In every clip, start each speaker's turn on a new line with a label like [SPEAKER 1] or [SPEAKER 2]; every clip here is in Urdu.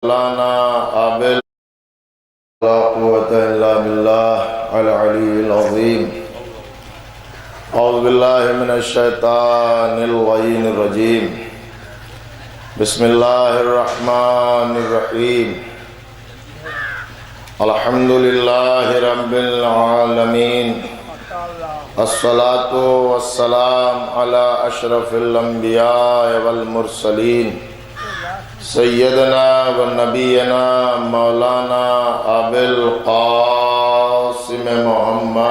[SPEAKER 1] مولانا عابل لا قوة إلا بالله العلي العظيم. أعوذ بالله من الشيطان اللعين الرجيم. بسم الله الرحمن الرحيم. الحمد لله رب العالمين. الصلاة والسلام على أشرف الأنبياء والمرسلين سیدنا و نبینا مولانا ابی القاسم محمد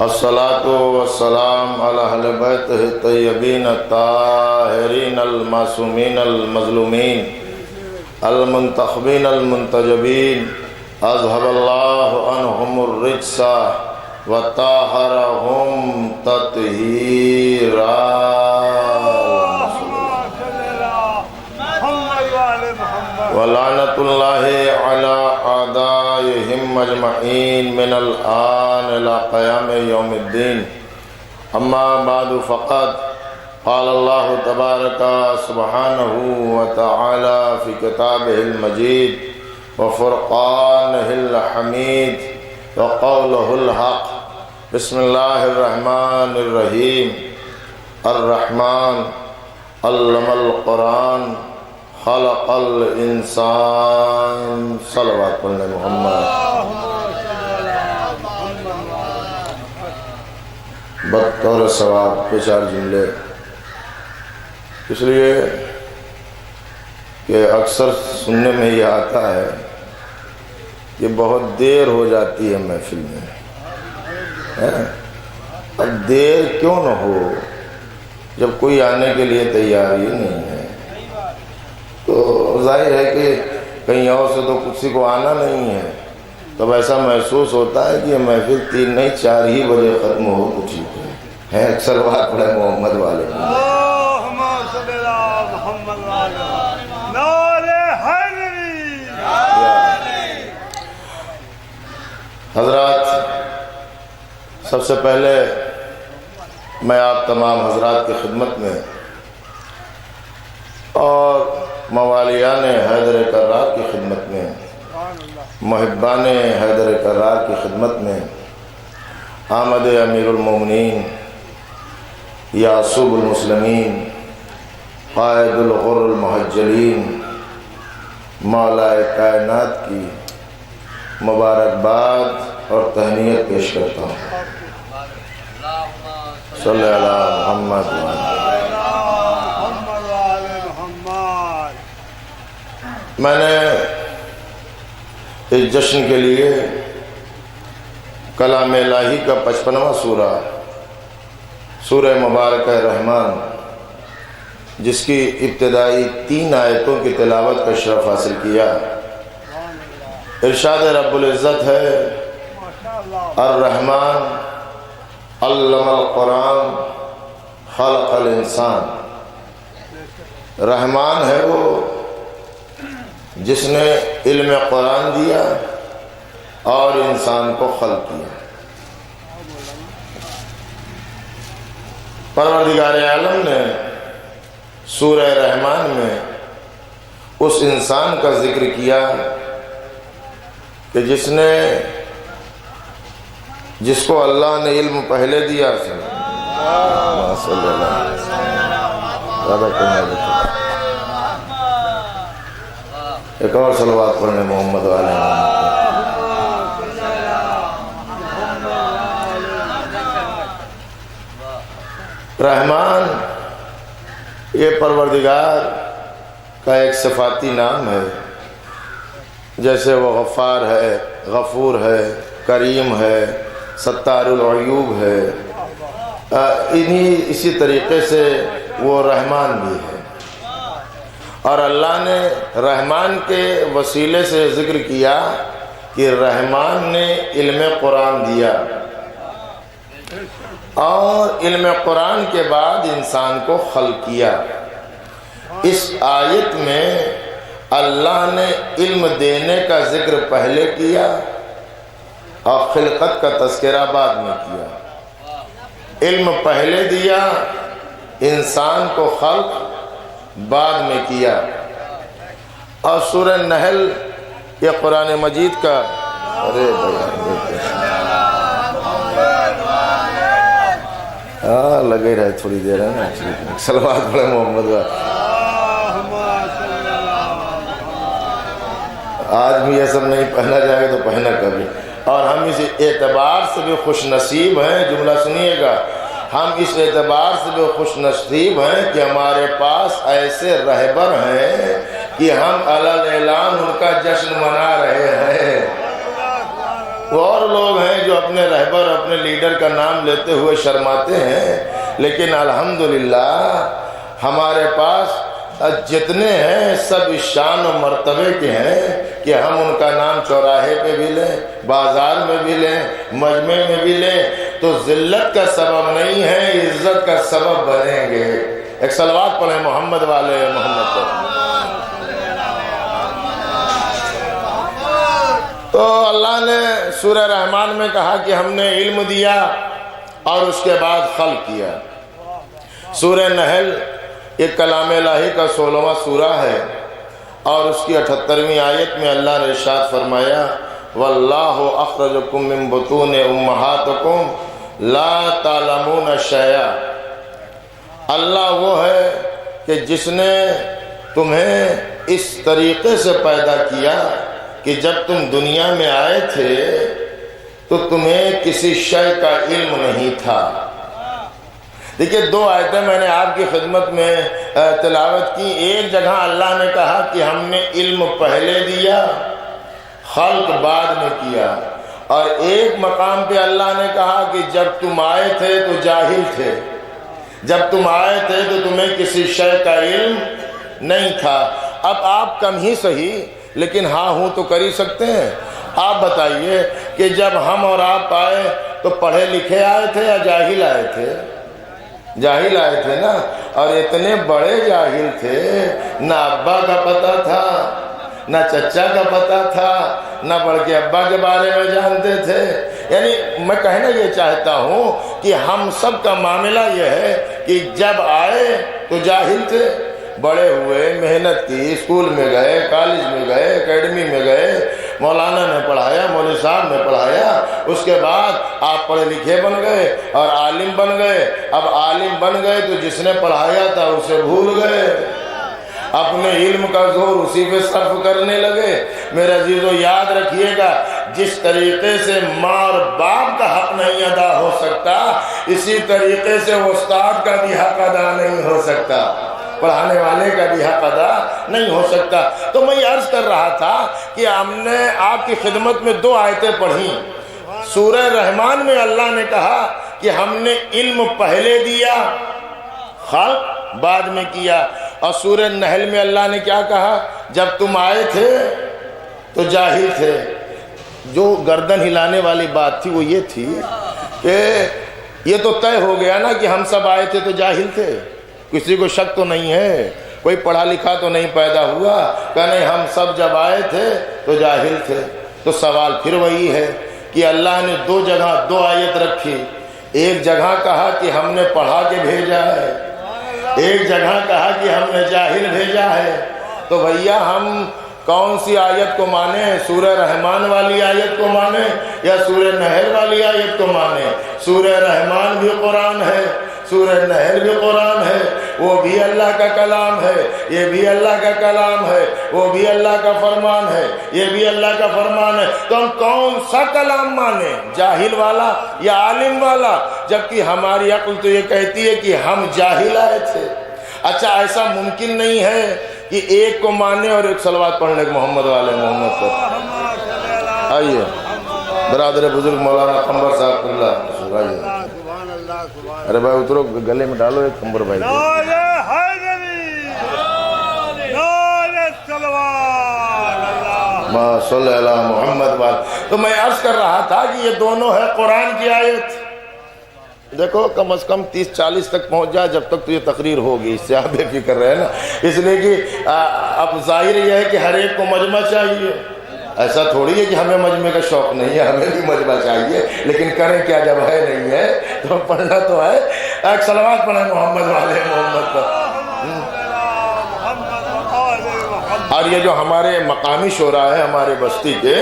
[SPEAKER 1] الصلاة والسلام علی اہل بیتہ الطیبین الطاہرین المعصومین المظلومین المنتخبین المنتجبین اذهب اللہ عنہم الرجس وطاہرہم تطہیرا. ولعنت اللہ علی اعدائہم اجمعین من الآن الى قیام یوم الدین. اما بعد فقد قال اللہ تبارک سبحانہ وتعالی فی کتابہ المجید وفرقانہ الحمید وقولہ الحق. بسم اللہ الرحمن الرحیم. الرحمن علم القرآن خلق الانسان. صلوات علی محمد. بطور ثواب کے چار جملے، اس لیے کہ اکثر سننے میں یہ آتا ہے کہ بہت دیر ہو جاتی ہے محفل میں. اب دیر کیوں نہ ہو جب کوئی آنے کے لیے تیار ہی نہیں ہے، تو ظاہر ہے کہ کہیں اور سے تو کسی کو آنا نہیں ہے، تب ایسا محسوس ہوتا ہے کہ یہ محفل 3 نہیں 4 ہی بجے ختم ہو تو ٹھیک ہے. اکثر بات پڑے محمد والے حضرات. سب سے پہلے میں آپ تمام حضرات کی خدمت میں اور موالیان حیدر کرار کی خدمت میں، محبان حیدر کرار کی خدمت میں، آمد امیر المومنین، یعصوب المسلمین، قائد الغر المحجلین، مولا کائنات کی مبارکباد اور تہنیت پیش کرتا ہوں. صلی اللہ محمد. میں نے اس جشن کے لیے کلام الہی کا 55واں سورہ، سورہ مبارکہ رحمان، جس کی ابتدائی 3 آیتوں کی تلاوت کا شرف حاصل کیا. ارشاد رب العزت ہے الرحمن علم القرآن خلق الانسان. رحمان ہے وہ جس نے علم قرآن دیا اور انسان کو خلق کیا. پروردگار عالم نے سورہ رحمان میں اس انسان کا ذکر کیا کہ جس کو اللہ نے علم پہلے دیا. ایک اور صلوات پڑھنے محمد والے. رحمان یہ پروردگار کا ایک صفاتی نام ہے. جیسے وہ غفار ہے، غفور ہے، کریم ہے، ستار العیوب ہے، اسی طریقے سے وہ رحمان بھی ہے. اور اللہ نے رحمان کے وسیلے سے ذکر کیا کہ رحمان نے علم قرآن دیا، اور علم قرآن کے بعد انسان کو خلق کیا. اس آیت میں اللہ نے علم دینے کا ذکر پہلے کیا اور خلقت کا تذکرہ بعد میں کیا. علم پہلے دیا انسان کو خلق بعد میں کیا۔ اور سورہ نحل یہ قرآن مجید کا لگے رہے تھوڑی دیر ہے نا، صلوات پڑھے محمد کا۔ آج بھی یہ سب نہیں پہنا جائے گا تو پہنا کبھی۔ اور ہم اس اعتبار سے بھی خوش نصیب ہیں، جملہ سنیے گا، ہم اس اعتبار سے بھی خوش نصیب ہیں کہ ہمارے پاس ایسے رہبر ہیں کہ ہم علل اعلان ان کا جشن منا رہے ہیں۔ اور لوگ ہیں جو اپنے رہبر اپنے لیڈر کا نام لیتے ہوئے شرماتے ہیں، لیکن الحمدللہ ہمارے پاس جتنے ہیں سب اس شان و مرتبے کے ہیں کہ ہم ان کا نام چوراہے پہ بھی لیں، بازار میں بھی لیں، مجمع میں بھی لیں تو ذلت کا سبب نہیں ہے، عزت کا سبب بنیں گے۔ ایک صلوات پڑھیں محمد والے محمد پر۔ تو اللہ نے سورہ رحمان میں کہا کہ ہم نے علم دیا اور اس کے بعد خلق کیا۔ سورہ نحل یہ کلام الہی کا 16واں سورہ ہے اور اس کی 78ویں آیت میں اللہ نے ارشاد فرمایا واللہ اخرجکم من بطون امہاتکم لا تعلمون شیئا۔ اللہ وہ ہے کہ جس نے تمہیں اس طریقے سے پیدا کیا کہ جب تم دنیا میں آئے تھے تو تمہیں کسی شے کا علم نہیں تھا۔ دیکھیے دو آیتیں میں نے آپ کی خدمت میں تلاوت کی۔ ایک جگہ اللہ نے کہا کہ ہم نے علم پہلے دیا، خلق بعد میں کیا، اور ایک مقام پہ اللہ نے کہا کہ جب تم آئے تھے تو جاہل تھے، جب تم آئے تھے تو تمہیں کسی شے کا علم نہیں تھا۔ اب آپ کم ہی صحیح لیکن ہاں ہوں تو کر ہی سکتے ہیں۔ آپ بتائیے کہ جب ہم اور آپ آئے تو پڑھے لکھے آئے تھے یا جاہل آئے تھے؟ جاہل آئے تھے نا، اور اتنے بڑے جاہل تھے، نہ ابا کا پتہ تھا، نہ چچا کا پتہ تھا، نہ بڑھ کے ابا کے بارے میں جانتے تھے۔ یعنی میں کہنا یہ چاہتا ہوں کہ ہم سب کا معاملہ یہ ہے کہ جب آئے تو جاہل تھے، بڑے ہوئے، محنت کی، اسکول میں گئے، کالج میں گئے، اکیڈمی میں گئے، مولانا نے پڑھایا، مولوی صاحب نے پڑھایا، اس کے بعد آپ پڑھے لکھے بن گئے اور عالم بن گئے۔ اب عالم بن گئے تو جس نے پڑھایا تھا اسے بھول گئے، اپنے علم کا زور اسی پہ صرف کرنے لگے۔ میرے عزیزو یاد رکھیے گا، جس طریقے سے ماں اور باپ کا حق نہیں ادا ہو سکتا، اسی طریقے سے استاد کا بھی حق ادا نہیں ہو سکتا، پڑھانے والے کا بھی حق ادا نہیں ہو سکتا۔ تو میں یہ عرض کر رہا تھا کہ ہم نے آپ کی خدمت میں دو آیتیں پڑھی۔ سورہ رحمان میں اللہ نے کہا کہ ہم نے علم پہلے دیا، خلق بعد میں کیا، اور سورہ نحل میں اللہ نے کیا کہا؟ جب تم آئے تھے تو جاہل تھے۔ جو گردن ہلانے والی بات تھی وہ یہ تھی کہ یہ تو طے ہو گیا نا کہ ہم سب آئے تھے تو جاہل تھے، کسی کو شک تو نہیں ہے، کوئی پڑھا لکھا تو نہیں پیدا ہوا کہ نہیں ہم سب جب آئے تھے تو جاہل تھے۔ تو سوال پھر وہی ہے کہ اللہ نے دو جگہ دو آیت رکھی، ایک جگہ کہا کہ ہم نے پڑھا کے بھیجا ہے، ایک جگہ کہا کہ ہم نے جاہل بھیجا ہے۔ تو بھیا ہم کون سی آیت کو مانیں؟ سورہ رحمان والی آیت کو مانیں یا سورہ نحل والی آیت کو مانیں؟ سورہ رحمان بھی قرآن ہے، سورہ نحل بھی قرآن ہے، وہ بھی اللہ کا کلام ہے، یہ بھی اللہ کا کلام ہے، وہ بھی اللہ کا فرمان ہے، یہ بھی اللہ کا فرمان ہے۔ تو ہم کون سا کلام مانیں، جاہل والا یا عالم والا؟ جبکہ ہماری عقل تو یہ کہتی ہے کہ ہم جاہل آئے تھے۔ اچھا ایسا ممکن نہیں ہے کہ ایک کو مانے اور ایک صلوات پڑھنے کے محمد والے محمد پر؟ آئیے برادر بزرگ مولانا قمبر صاحب اللہ آئیے۔ ارے بھائی اترو، گلے میں ڈالو ایک قمبر بھائی۔ صلی اللہ محمد والے۔ تو میں عرض کر رہا تھا کہ یہ دونوں ہے قرآن کی آیت۔ دیکھو کم از کم 30-40 تک پہنچ جائے جب تک تو یہ تقریر ہوگی، اس سے آپ بے فکر رہے نا، اس لیے کہ اب ظاہر یہ ہے کہ ہر ایک کو مجمع چاہیے، ایسا تھوڑی ہے کہ ہمیں مجمع کا شوق نہیں ہے، ہمیں بھی مجمع چاہیے، لیکن کریں کیا جب ہے نہیں ہے تو پڑھنا تو ہے۔ ایک صلوات پڑھیں محمد والے محمد پر۔ اور یہ جو ہمارے مقامی شعراء ہیں ہمارے بستی کے،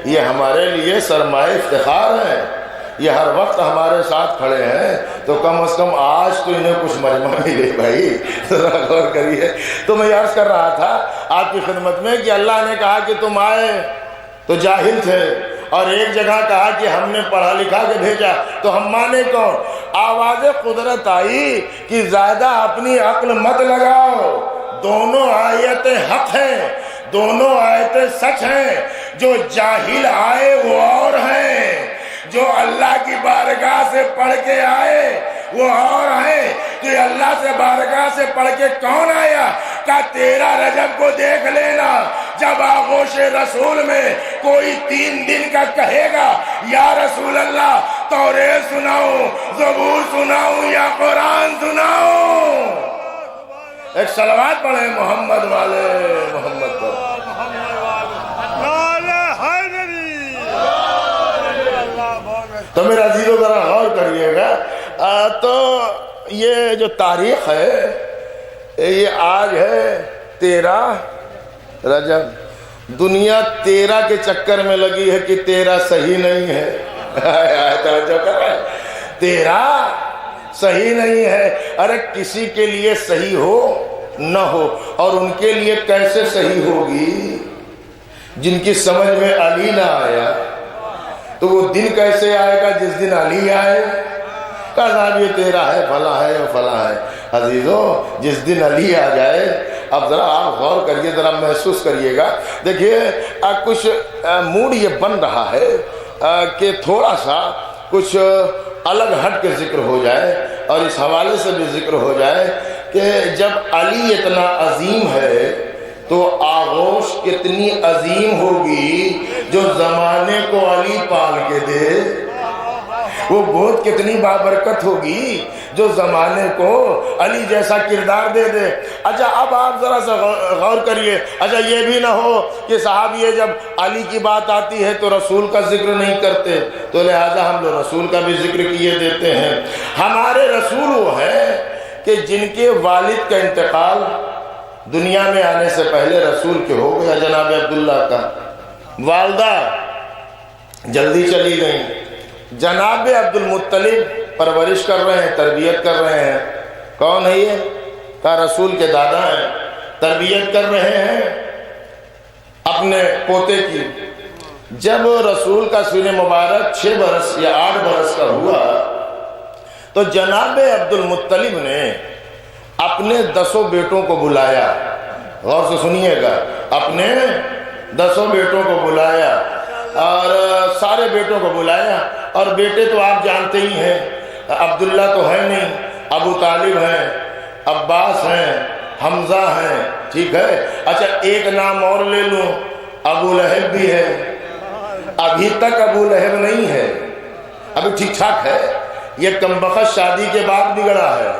[SPEAKER 1] یہ ہمارے لیے سرمایہ افتخار ہیں، یہ ہر وقت ہمارے ساتھ کھڑے ہیں، تو کم از کم آج تو انہیں کچھ مجمع ملے بھائی، ذرا غور کریے۔ تو میں عرض کر رہا تھا آپ کی خدمت میں کہ اللہ نے کہا کہ تم آئے تو جاہل تھے، اور ایک جگہ کہا کہ ہم نے پڑھا لکھا کے بھیجا تو ہم مانے کون؟ آواز قدرت آئی کہ زیادہ اپنی عقل مت لگاؤ، دونوں آیتیں حق ہیں، دونوں آیتیں سچ ہیں۔ جو جاہل آئے وہ اور ہیں، جو اللہ کی بارگاہ سے پڑھ کے آئے وہ اور ہیں۔ کہ اللہ سے بارگاہ سے پڑھ کے کون آیا؟ کہا 13 رجب کو دیکھ لینا، جب آغوش رسول میں کوئی 3 دن کا کہے گا یا رسول اللہ توریت سناؤں، زبور سناؤں یا قرآن سناؤں؟ ایک صلوات پڑھیں محمد والے محمد پر۔ تو میرا عزیزو ذرا غور کریے گا، تو یہ جو تاریخ ہے یہ آج ہے 13 رجب۔ دنیا 13 کے چکر میں لگی ہے کہ 13 صحیح نہیں ہے، توجہ کر رہے ہیں، 13 صحیح نہیں ہے۔ ارے کسی کے لیے صحیح ہو نہ ہو، اور ان کے لیے کیسے صحیح ہوگی جن کی سمجھ میں علی نہ آیا، تو وہ دن کیسے آئے گا جس دن علی آئے؟ کہا صاحب یہ 13 ہے، فلاں ہے فلاں ہے۔ عزیزو جس دن علی آ جائے، اب ذرا آپ غور کریے، ذرا محسوس کریے گا۔ دیکھیے کچھ موڈ یہ بن رہا ہے کہ تھوڑا سا کچھ الگ ہٹ کے ذکر ہو جائے، اور اس حوالے سے بھی ذکر ہو جائے کہ جب علی اتنا عظیم ہے تو آغوش کتنی عظیم ہوگی جو زمانے کو علی پال کے دے، وہ بہت کتنی بابرکت ہوگی جو زمانے کو علی جیسا کردار دے دے۔ اچھا اب آپ ذرا سا غور کریے، اچھا یہ بھی نہ ہو کہ صاحب یہ جب علی کی بات آتی ہے تو رسول کا ذکر نہیں کرتے، تو لہذا ہم لوگ رسول کا بھی ذکر کیے دیتے ہیں۔ ہمارے رسول وہ ہیں کہ جن کے والد کا انتقال دنیا میں آنے سے پہلے رسول کے ہو گیا، جناب عبداللہ کا۔ والدہ جلدی چلی گئیں، جناب عبد المطلب پرورش کر رہے ہیں، تربیت کر رہے ہیں۔ کون ہے یہ؟ کہا رسول کے دادا ہیں، تربیت کر رہے ہیں اپنے پوتے کی۔ جب رسول کا سن مبارک 6 برس یا 8 برس کا ہوا تو جناب عبد المطلب نے اپنے 10 بیٹوں کو بلایا، غور سے سنیے گا، اپنے 10 بیٹوں کو بلایا، اور سارے بیٹوں کو بلایا، اور بیٹے تو آپ جانتے ہی ہیں، عبداللہ تو ہے نہیں، ابو طالب ہیں، عباس ہیں، حمزہ ہیں، ٹھیک ہے۔ اچھا ایک نام اور لے لوں، ابو لہب بھی ہے۔ ابھی تک ابو لہب نہیں ہے، ابھی ٹھیک ٹھاک ہے، یہ کمبخت شادی کے بعد بگڑا ہے،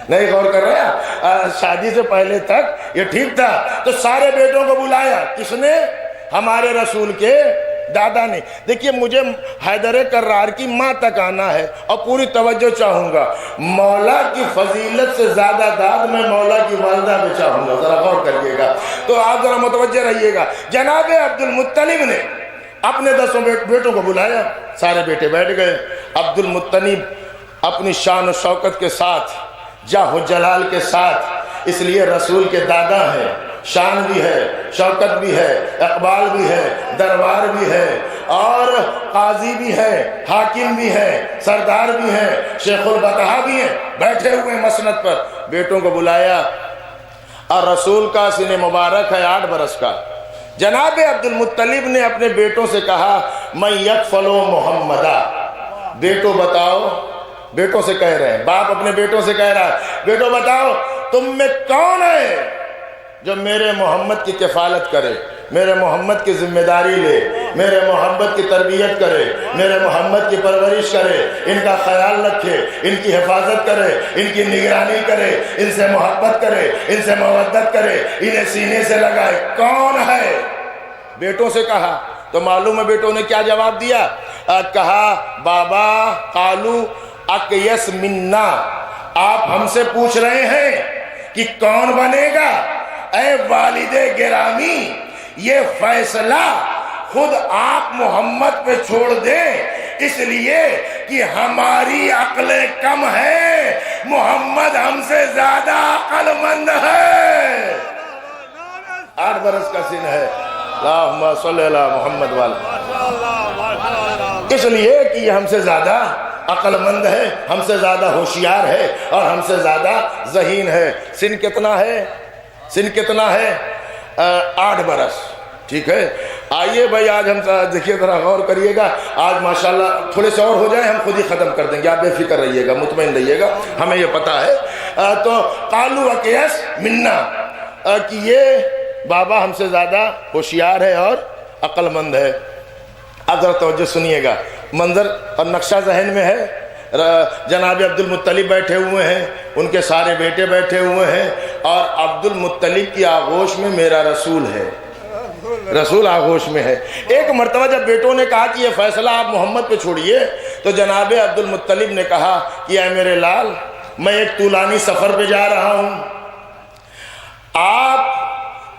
[SPEAKER 1] نہیں غور کر رہے ہیں؟ شادی سے پہلے تک یہ ٹھیک تھا۔ تو سارے بیٹوں کو بلایا، کس نے؟ ہمارے رسول کے دادا نے۔ دیکھیے مجھے حیدر کرار کی ماں تک آنا ہے اور پوری توجہ چاہوں گا۔ مولا کی فضیلت سے زیادہ داد میں مولا کی والدہ پہ چاہوں گا، ذرا غور کریے گا، تو آپ ذرا متوجہ رہیے گا۔ جناب عبد المطلب نے اپنے 10 بیٹوں کو بلایا، سارے بیٹے بیٹھ گئے۔ عبد المطلب اپنی شان و شوکت کے ساتھ، جاہ و جلال کے ساتھ، اس لیے رسول کے دادا ہیں، شان بھی ہے، شوکت بھی ہے، اقبال بھی ہے، دربار بھی ہے، اور قاضی بھی ہے، حاکم بھی ہے، سردار بھی ہے، شیخ البطحہ بھی ہیں، بیٹھے ہوئے مسند پر۔ بیٹوں کو بلایا، اور رسول کا سن مبارک ہے 8 برس کا۔ جناب عبد المطلب نے اپنے بیٹوں سے کہا میں یکفل محمدہ، بیٹو بتاؤ، بیٹوں سے کہہ رہے ہیں، باپ اپنے بیٹوں سے کہہ رہا ہے، بیٹو بتاؤ تم میں کون ہے جو میرے محمد کی کفالت کرے، میرے محمد کی ذمہ داری لے، میرے محمد کی تربیت کرے، میرے محمد کی پرورش کرے، ان کا خیال رکھے، ان کی حفاظت کرے، ان کی نگرانی کرے، ان سے محبت کرے، ان سے مودت کرے، انہیں سینے سے لگائے۔ کون ہے؟ بیٹوں سے کہا تو معلوم ہے بیٹوں نے کیا جواب دیا؟ کہا بابا قالو اقیس منا، آپ ہم سے پوچھ رہے ہیں کہ کون بنے گا؟ اے والد گرامی، یہ فیصلہ خود آپ محمد پہ چھوڑ دیں، اس لیے کہ ہماری عقل کم ہے، محمد ہم سے زیادہ عقل مند ہے۔ 8 برس کا سن ہے، اللہم صلی اللہ محمد والا، اس لیے کہ یہ ہم سے زیادہ عقل مند ہے، ہم سے زیادہ ہوشیار ہے اور ہم سے زیادہ ذہین ہے۔ سن کتنا ہے؟ سن کتنا ہے؟ 8 برس، ٹھیک ہے۔ آئیے بھائی آج ہم دیکھیے ذرا غور کریے گا، آج ماشاءاللہ تھوڑے سے اور ہو جائیں ہم خود ہی ختم کر دیں گے، آپ بے فکر رہیے گا، مطمئن رہیے گا، ہمیں یہ پتا ہے۔ تو قالو اقیس منا، کہ یہ بابا ہم سے زیادہ ہوشیار ہے اور عقل مند ہے۔ اب ذرا توجہ سنیے گا، منظر اور نقشہ ذہن میں ہے۔ جناب عبد المطلب بیٹھے ہوئے ہیں، ان کے سارے بیٹے بیٹھے ہوئے ہیں، اور عبد المطلب کی آغوش میں میرا رسول ہے، رسول آغوش میں ہے۔ ایک مرتبہ جب بیٹوں نے کہا کہ یہ فیصلہ آپ محمد پہ چھوڑیے، تو جناب عبد المطلب نے کہا کہ اے میرے لال، میں ایک طولانی سفر پہ جا رہا ہوں، آپ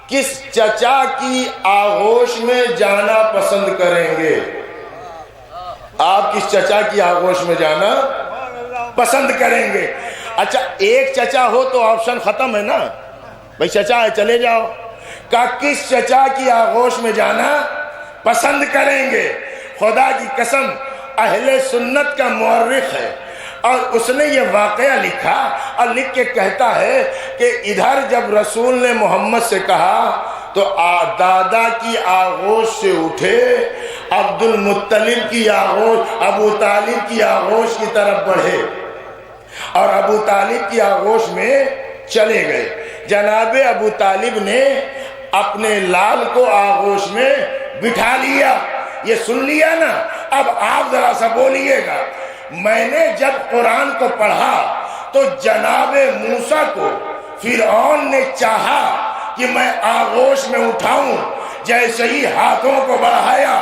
[SPEAKER 1] کس چچا کی آغوش میں جانا پسند کریں گے؟ آپ کس چچا کی آغوش میں جانا پسند کریں گے؟ اچھا ایک چچا ہو تو آپشن ختم ہے نا، بھئی چچا ہے چلے جاؤ، کہ کس چچا کی آغوش میں جانا پسند کریں گے؟ خدا کی قسم اہل سنت کا مورخ ہے، اور اس نے یہ واقعہ لکھا اور لکھ کے کہتا ہے کہ ادھر جب رسول نے محمد سے کہا تو دادا کی آغوش سے اٹھے، عبد المطلب کی آغوش، ابو طالب کی آغوش کی طرف بڑھے اور ابو طالب کی آغوش میں چلے گئے۔ جناب ابو طالب نے اپنے لال کو آغوش میں بٹھا لیا۔ یہ سن لیا نا؟ اب آپ ذرا سا بولیے گا، میں نے جب قرآن کو پڑھا تو جناب موسیٰ کو فرعون نے چاہا کہ میں آغوش میں اٹھاؤں، جیسے ہی ہاتھوں کو بڑھایا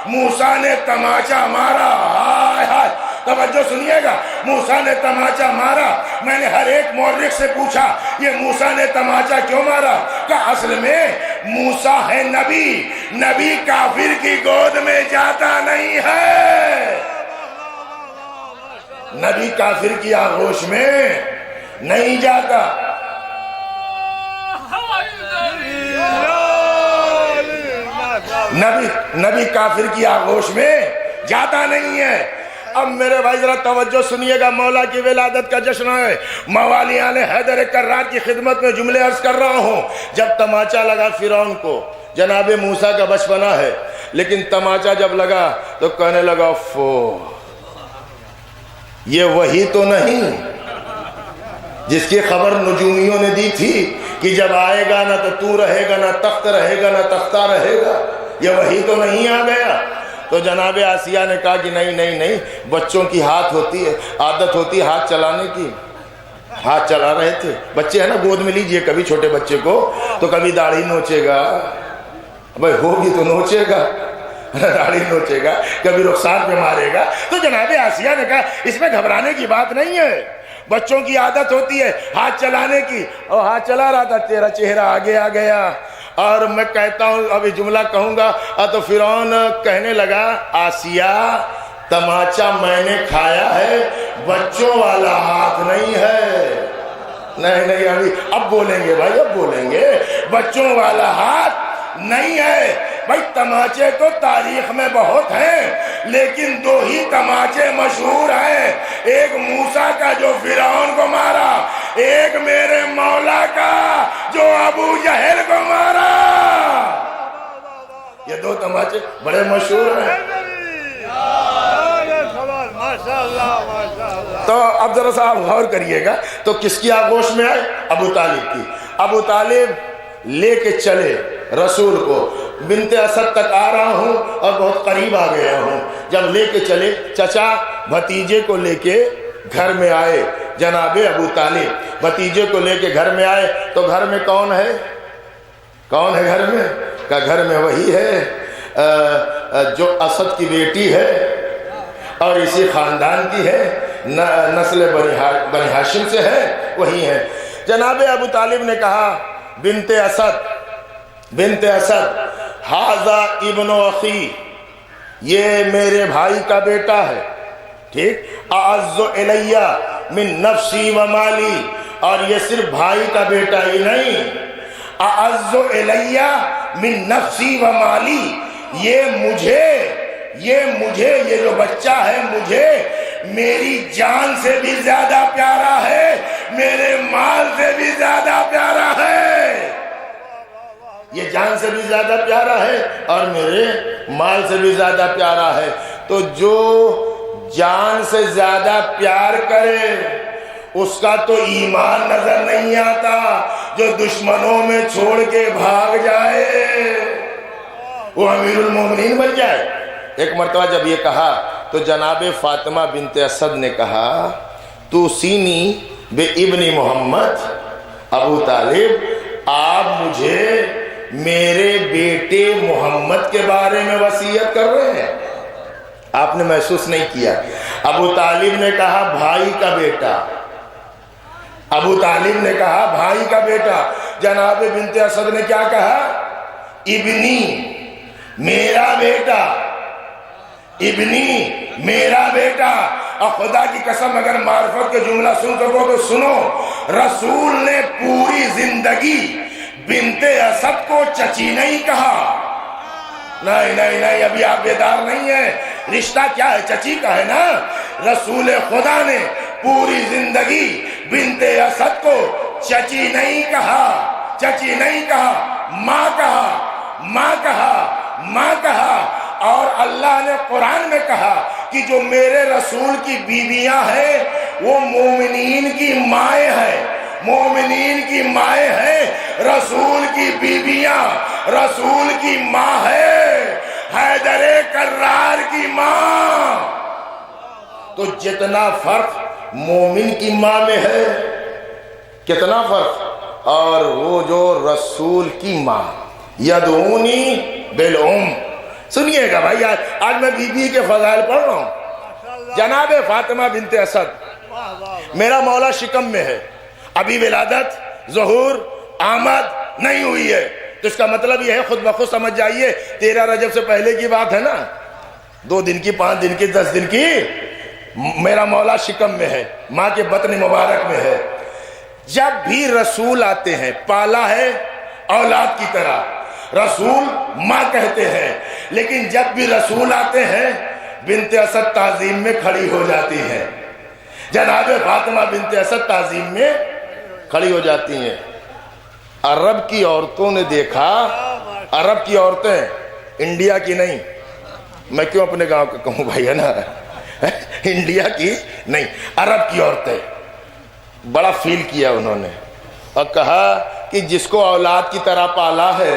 [SPEAKER 1] موسیٰ نے تماچا مارا۔ ہائے ہائے، توجہ سنیے گا، موسیٰ نے تماچا مارا۔ میں نے ہر ایک مورخ سے پوچھا یہ موسیٰ نے تماچا کیوں مارا؟ کہ اصل میں موسیٰ ہے نبی، نبی کافر کی گود میں جاتا نہیں ہے، نبی کافر کی آغوش میں نہیں جاتا۔ نبی کافر کی آغوش میں جاتا نہیں ہے۔ اب میرے بھائی ذرا توجہ سنیے گا، مولا کی ولادت کا جشن ہے، موالیان حیدر کرار کی خدمت میں جملے عرض کر رہا ہوں۔ جب تماچا لگا فرعون کو، جناب موسیٰ کا بچپنا ہے، لیکن تماچا جب لگا تو کہنے لگا فو، یہ وہی تو نہیں جس کی خبر نجومیوں نے دی تھی کہ جب آئے گا نہ تو رہے گا، نہ تخت رہے گا، نہ تختہ رہے گا، یہ وہی تو نہیں آ گیا۔ تو جناب آسیہ نے کہا کہ نہیں، بچوں کی عادت ہوتی ہے ہاتھ چلانے کی۔ ہاتھ چلا رہے تھے، بچے ہیں نا، گود میں لیجئے کبھی چھوٹے بچے کو تو کبھی داڑھی نوچے گا، بھائی ہوگی تو نوچے گا، داڑھی نوچے گا، کبھی رخسار پہ مارے گا۔ تو جناب آسیہ نے کہا اس میں گھبرانے کی بات نہیں ہے، بچوں کی عادت ہوتی ہے ہاتھ چلانے کی، اور ہاتھ چلا رہا تھا، تیرا چہرہ آگے آ گیا۔ اور میں کہتا ہوں، ابھی جملہ کہوں گا تو فرعون کہنے لگا آسیہ تماچا میں نے کھایا ہے، بچوں والا ہاتھ نہیں ہے۔ نہیں ابھی اب بولیں گے بھائی، اب بولیں گے، بچوں والا ہاتھ نہیں ہے۔ بھائی تماچے تو تاریخ میں بہت ہیں، لیکن 2 ہی تماچے مشہور ہیں، ایک موسیٰ کا جو فرعون کو مارا، ایک میرے مولا کا جو ابو جہل کو مارا۔ یہ 2 تماچے بڑے مشہور ہیں۔ تو اب ذرا سا آپ غور کریے گا، تو کس کی آغوش میں آئے؟ ابو طالب کی۔ ابو طالب لے کے چلے رسول کو، بنت اسد تک آ رہا ہوں اور بہت قریب آ گیا ہوں۔ جب لے کے چلے، چچا بھتیجے کو لے کے گھر میں آئے، جناب ابو طالب بھتیجے کو لے کے گھر میں آئے، تو گھر میں کون ہے؟ کون ہے گھر میں؟ کہ گھر میں وہی ہے جو اسد کی بیٹی ہے اور اسی خاندان کی ہے، نسل بنی ہاشم سے ہے، وہی ہے۔ جناب ابو طالب نے کہا بنت اسد ھذا ابن اخی، یہ میرے بھائی کا بیٹا ہے، ٹھیک، اعز الی من نفسی و مالی، اور یہ صرف بھائی کا بیٹا ہی نہیں، اعز الی من نفسی و مالی، یہ جو بچہ ہے مجھے میری جان سے بھی زیادہ پیارا ہے، میرے مال سے بھی زیادہ پیارا ہے، یہ جان سے بھی زیادہ پیارا ہے اور میرے مال سے بھی زیادہ پیارا ہے۔ تو جو جان سے زیادہ پیار کرے اس کا تو ایمان نظر نہیں آتا، جو دشمنوں میں چھوڑ کے بھاگ جائے وہ امیر المومنین بن جائے۔ ایک مرتبہ جب یہ کہا تو جناب فاطمہ بنت اسد نے کہا توصینی بے ابن محمد، ابو طالب آپ مجھے میرے بیٹے محمد کے بارے میں وصیت کر رہے ہیں؟ آپ نے محسوس نہیں کیا؟ ابو طالب نے کہا بھائی کا بیٹا، ابو طالب نے کہا بھائی کا بیٹا۔ جناب بنت اسد نے کیا کہا؟ ابنی، میرا بیٹا، ابنی، میرا بیٹا۔ اور خدا کی قسم اگر معرفت کے جملہ سن سکو تو سنو، رسول نے پوری زندگی بنت اسد کو چچی نہیں کہا۔ نہیں، ابھی آپ بیدار نہیں ہیں، رشتہ کیا ہے؟ چچی کا ہے نا۔ رسول خدا نے پوری زندگی بنت اسد کو چچی نہیں کہا، چچی نہیں کہا، ماں کہا، ماں کہا، ماں کہا۔ اور اللہ نے قرآن میں کہا کہ جو میرے رسول کی بیویاں ہیں وہ مومنین کی مائیں ہیں، مومنین کی مائیں ہیں، رسول کی بیویاں رسول کی ماں ہے، حیدر کرار کی ماں۔ تو جتنا فرق مومن کی ماں میں ہے، کتنا فرق، اور وہ جو رسول کی ماں، یدعونی بالام۔ سنیے گا بھائی، آج میں بی بی کے فضائل پڑھ رہا ہوں۔ جناب فاطمہ بنت اسد، میرا مولا شکم میں ہے، ابھی ولادت، ظہور، آمد نہیں ہوئی ہے، تو اس کا مطلب یہ ہے خود بخود سمجھ جائیے 13 رجب سے پہلے کی بات ہے نا، 2 دن کی، 5 دن کی، 10 دن کی، میرا مولا شکم میں ہے، ماں کے بطن مبارک میں ہے۔ جب بھی رسول آتے ہیں، پالا ہے اولاد کی طرح، رسول ماں کہتے ہیں، لیکن جب بھی رسول آتے ہیں بنت اسد تعظیم میں کھڑی ہو جاتی ہیں، جناب فاطمہ بنت اسد تعظیم میں کھڑی ہو جاتی ہیں۔ عرب کی عورتوں نے دیکھا، عرب کی عورتیں، انڈیا کی نہیں، میں کیوں اپنے گاؤں کا کہوں بھائی، ہے نا، انڈیا کی نہیں، عرب کی عورتیں، بڑا فیل کیا انہوں نے اور کہا کہ جس کو اولاد کی طرح پالا ہے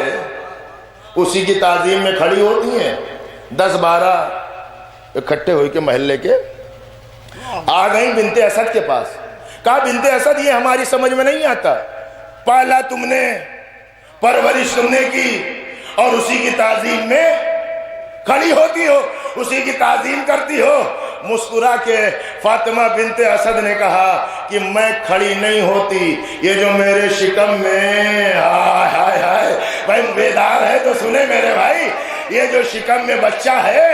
[SPEAKER 1] اسی کی تعظیم میں کھڑی ہوتی ہیں۔ 10-12 اکٹھے ہوئی کے محلے کے آ گئی بنت اسد کے پاس، کہا بنت اسد یہ ہماری سمجھ میں نہیں آتا، پالا تم نے، پرورش تم نے کی، اور اسی کی تعظیم میں کھڑی ہوتی ہو، اسی کی تعظیم کرتی ہو۔ مسکرا کے فاطمہ بنت اسد نے کہا کہ میں کھڑی نہیں ہوتی، یہ جو میرے شکم میں، ہائے ہائے بھائی بیدار ہے تو سنے میرے بھائی، یہ جو شکم میں بچہ ہے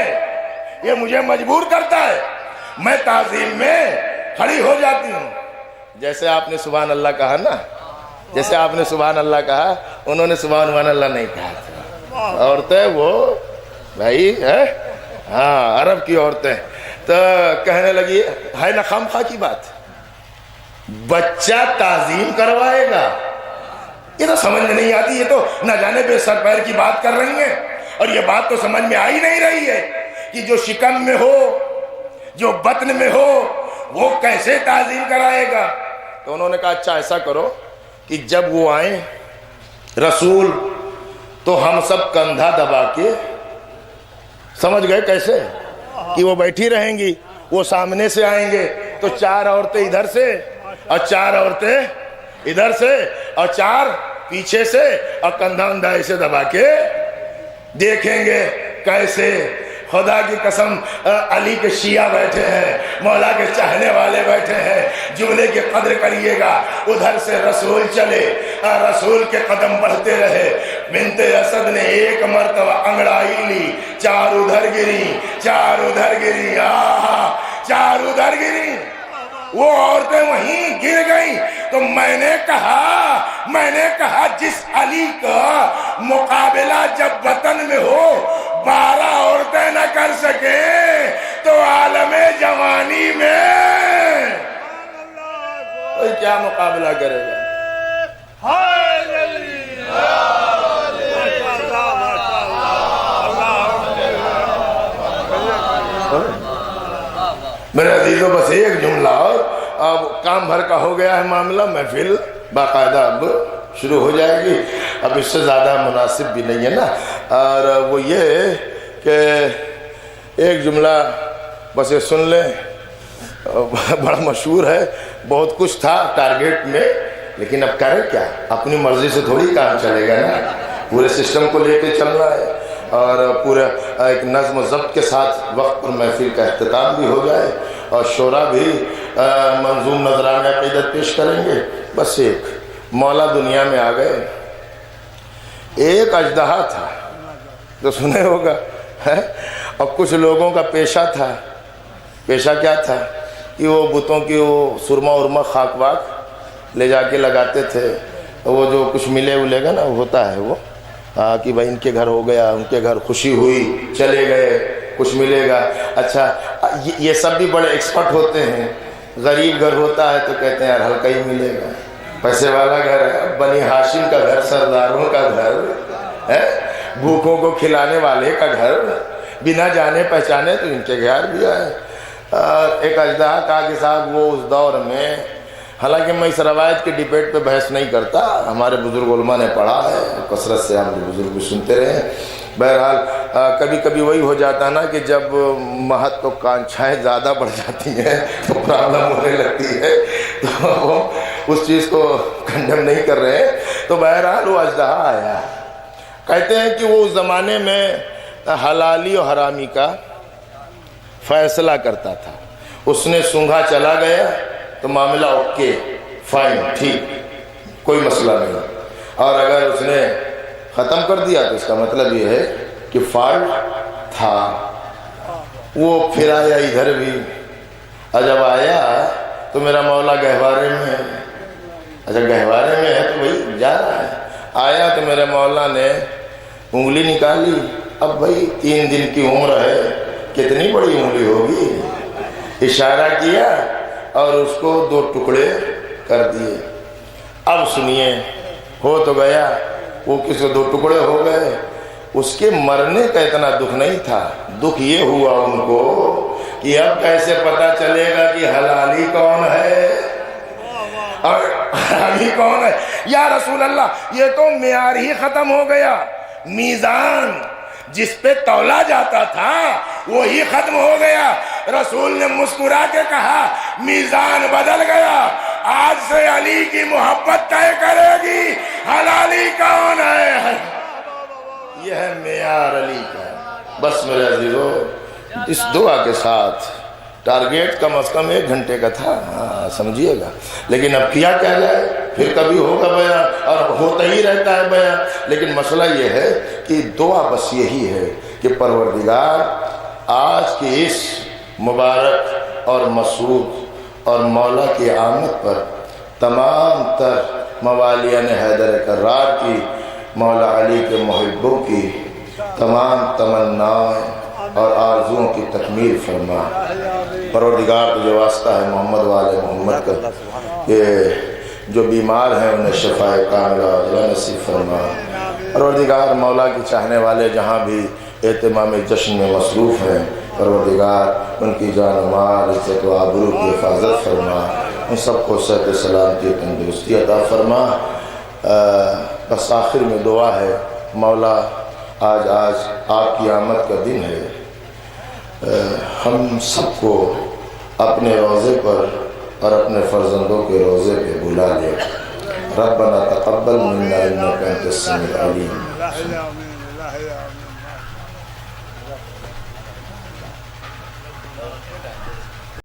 [SPEAKER 1] یہ مجھے مجبور کرتا ہے، میں تعظیم میں کھڑی ہو جاتی ہوں۔ جیسے آپ نے سبحان اللہ کہا نا، جیسے آپ نے سبحان اللہ کہا، انہوں نے سبحان اللہ نہیں کہا تھا۔ عورتیں وہ بھائی ہے، ہاں عرب کی عورتیں، تو کہنے لگی ہے نا خامخواہ کی بات، بچہ تعظیم کروائے گا، یہ تو سمجھ میں نہیں آتی، یہ تو نہ جانے بے سر پیر کی بات کر رہی ہیں، اور یہ بات تو سمجھ میں آئی نہیں رہی ہے کہ جو شکم میں ہو، جو بطن میں ہو، وہ کیسے تعظیم کرائے گا۔ تو انہوں نے کہا اچھا ایسا کرو کہ جب وہ آئیں رسول تو ہم سب کندھا دبا کے، سمجھ گئے کیسے، کہ وہ بیٹھی رہیں گی، وہ سامنے سے آئیں گے تو 4 عورتیں ادھر سے اور 4 عورتیں ادھر سے اور 4 پیچھے سے، اور کندھا ایسے دبا کے دیکھیں گے کیسے خدا کی قسم علی کے شیعہ بیٹھے ہیں، مولا کے چاہنے والے بیٹھے ہیں، جملے کی قدر کریے گا۔ ادھر سے رسول چلے، رسول کے قدم بڑھتے رہے، بنت اسد نے ایک مرتبہ انگڑائی لی، چار ادھر گری، چار ادھر گری، چار ادھر گری، وہ عورتیں وہیں گر گئیں۔ تو میں نے کہا جس علی کا مقابلہ جب وطن میں ہو 12 عورتیں نہ کر سکیں تو عالم جوانی میں کوئی کیا مقابلہ کرے گا؟ میرے عزیزوں بس ایک جملہ اور اب کام بھر کا ہو گیا ہے معاملہ، محفل باقاعدہ اب شروع ہو جائے گی، اب اس سے زیادہ مناسب بھی نہیں ہے نا۔ اور وہ یہ کہ ایک جملہ بس یہ سن لیں، بڑا مشہور ہے، بہت کچھ تھا ٹارگیٹ میں، لیکن اب کرے کیا، اپنی مرضی سے تھوڑی کام چلے گا نا، پورے سسٹم کو لے کے چلنا ہے، اور پورا ایک نظم و ضبط کے ساتھ وقت پر محفل کا اختتام بھی ہو جائے، اور شعراء بھی منظوم نذرانہ عقیدت پیش کریں گے۔ بس ایک مولا دنیا میں آ گئے، ایک اژدہا تھا تو سنے ہوگا، اور کچھ لوگوں کا پیشہ تھا، پیشہ کیا تھا کہ وہ بتوں کی وہ سرما ارما خاک واک لے جا کے لگاتے تھے، وہ جو کچھ ملے ولے گا نا ہوتا ہے وہ کہ بھائی ان کے گھر ہو گیا، ان کے گھر خوشی ہوئی، چلے گئے، کچھ ملے گا۔ اچھا یہ سب بھی بڑے ایکسپرٹ ہوتے ہیں، غریب گھر ہوتا ہے تو کہتے ہیں یار ہلکا ہی ملے گا، پیسے والا گھر ہے، بنی ہاشم کا گھر، سرداروں کا گھر ہے، بھوکوں کو کھلانے والے کا گھر، بنا جانے پہچانے تو ان کے گھر بھی آئے۔ ایک اژدہا کہا کہ صاحب وہ اس دور میں، حالانکہ میں اس روایت کے ڈیبیٹ پہ بحث نہیں کرتا، ہمارے بزرگ علماء نے پڑھا ہے، کثرت سے ہم بزرگ بھی سنتے رہے ہیں۔ بہرحال کبھی کبھی وہی ہو جاتا ہے نا کہ جب مہت تو کانچھائیں زیادہ بڑھ جاتی ہیں تو پرابلم ہونے لگتی ہے، تو وہ اس چیز کو کنڈم نہیں کر رہے ہیں۔ تو بہرحال وہ اژدہا آیا، کہتے ہیں کہ وہ اس زمانے میں حلالی اور حرامی کا فیصلہ کرتا تھا، اس نے سونگھا چلا گیا تو معاملہ اوکے، فائن، ٹھیک، کوئی مسئلہ نہیں، اور اگر اس نے ختم کر دیا تو اس کا مطلب یہ ہے کہ فالٹ تھا۔ وہ پھر آیا ادھر بھی، اور جب آیا تو میرا مولا گہوارے میں ہے، اچھا گہوارے میں ہے تو وہی جا رہا ہے، آیا تو میرے مولا نے انگلی نکالی، اب بھائی 3 دن کی عمر ہے، کتنی بڑی انگلی ہوگی، اشارہ کیا اور اس کو 2 ٹکڑے کر دیے۔ اب سنیے، ہو تو گیا، وہ کسی 2 ٹکڑے ہو گئے، اس کے مرنے کا اتنا دکھ نہیں تھا، دکھ یہ ہوا ان کو کہ اب کیسے پتا چلے گا کہ حلالی کون ہے اور حرامی کون ہے۔ یا رسول اللہ، یہ تو معیار ہی ختم ہو گیا، میزان جس پہ تولا جاتا تھا وہی ختم ہو گیا۔ رسول نے مسکرا کے کہا میزان بدل گیا، آج سے علی کی محبت طے کرے گی حلالی کون ہے۔ یہ ہے معیار علی کا۔ بس میرے عزیزو، اس دعا کے ساتھ ٹارگیٹ کم از کم 1 گھنٹے کا تھا، سمجھیے گا، لیکن اب کیا جائے، پھر کبھی ہوگا بیان اور ہوتا ہی رہتا ہے بیان، لیکن مسئلہ یہ ہے کہ دعا بس یہی ہے کہ پروردگار آج کی اس مبارک اور مسعود اور مولا کی آمد پر تمام تر موالیان حیدر کرار کی، مولا علی کے محبوں کی تمام تمنائیں اور آرزوؤں کی تکمیل فرما۔ پروردگار تو جو واسطہ ہے محمد والے محمد کا، کہ جو بیمار ہیں انہیں شفا کاملہ نصیب فرما۔ پروردگار مولا کی چاہنے والے جہاں بھی اہتمام جشن میں مصروف ہیں، پروردگار ان کی جان و مال، عزت و آبرو کی حفاظت فرما، ان سب کو صحت سلامتی تندرستی عطا فرما۔ بس آخر میں دعا ہے، مولا آج آپ کی آمد کا دن ہے، ہم سب کو اپنے روضے پر اور اپنے فرزندوں کے روضے پہ بلا لے۔ ربنا تقبل منا انک انت السمیع العلیم۔